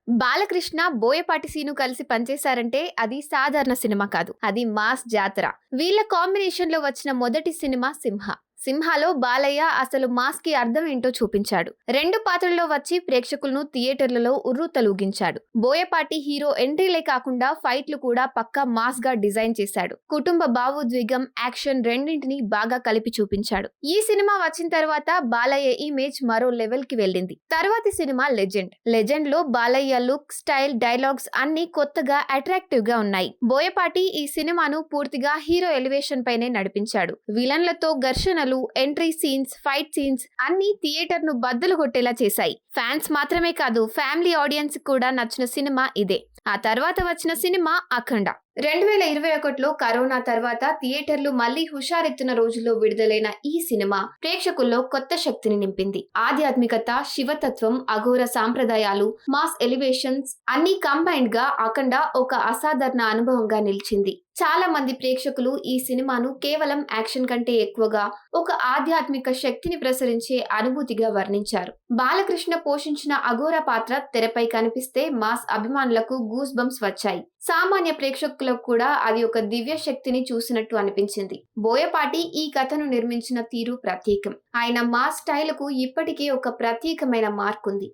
Balakrishna, Boyapati scene కలిసి పనిచేశారంటే అది సాధారణ సినిమా కాదు. అది మాస్ జాతర. వీళ్ళ కాంబినేషన్‌లో వచ్చిన మొదటి సినిమా 'సింహ'. 'సింహా'లో బాలయ్య అసలు మాస్‌కి అర్థం ఏంటో చూపించాడు. 2 పాత్రల్లో వచ్చి ప్రేక్షకులను థియేటర్లలో ఉర్రూతలూగించాడు. బోయపాటి హీరో ఎంట్రీలే కాకుండా ఫైట్‌లు కూడా పక్కా మాస్‌గా డిజైన్ చేశాడు. కుటుంబ భావోద్వేగం, యాక్షన్ రెండింటిని బాగా కలిపి చూపించాడు. ఈ సినిమా వచ్చిన తర్వాత బాలయ్య ఇమేజ్ మరో లెవెల్‌కి వెళ్ళింది. తర్వాతి సినిమా 'లెజెండ్'. 'లెజెండ్'లో బాలయ్య లుక్, స్టైల్, డైలాగ్స్ అన్నీ కొత్తగా అట్రాక్టివ్ గా ఉన్నాయి. బోయపాటి ఈ సినిమాను పూర్తిగా హీరో ఎలివేషన్ పైనే నడిపించాడు. విలన్లతో ఘర్షణలు, ఎంట్రీ సీన్స్, ఫైట్ సీన్స్ అన్ని థియేటర్ ను బద్దలు కొట్టేలా చేశాయి. ఫ్యాన్స్ మాత్రమే కాదు, ఫ్యామిలీ ఆడియన్స్ కూడా నచ్చిన సినిమా ఇదే. ఆ తర్వాత వచ్చిన సినిమా 'అఖండ'. 2021లో కరోనా తర్వాత థియేటర్లు మళ్లీ హుషారెత్తిన రోజుల్లో విడుదలైన ఈ సినిమా ప్రేక్షకుల్లో కొత్త శక్తిని నింపింది. ఆధ్యాత్మికత, శివతత్వం, అఘోర సాంప్రదాయాలు, మాస్ ఎలివేషన్స్ అన్ని కంబైన్డ్ గా 'అఖండ' ఒక అసాధారణ అనుభవంగా నిలిచింది. చాలా మంది ప్రేక్షకులు ఈ సినిమాను కేవలం యాక్షన్ కంటే ఎక్కువగా ఒక ఆధ్యాత్మిక శక్తిని ప్రసరించే అనుభూతిగా వర్ణించారు. బాలకృష్ణ పోషించిన అఘోర పాత్ర తెరపై కనిపిస్తే మాస్ అభిమానులకు గూస్ బంప్స్ వచ్చాయి. సామాన్య ప్రేక్షకులకు కూడా అది ఒక దివ్య శక్తిని చూసినట్టు అనిపించింది. బోయపాటి ఈ కథను నిర్మించిన తీరు ప్రత్యేకం. ఆయన మాస్ స్టైల్ కు ఇప్పటికే ఒక ప్రత్యేకమైన మార్కుంది.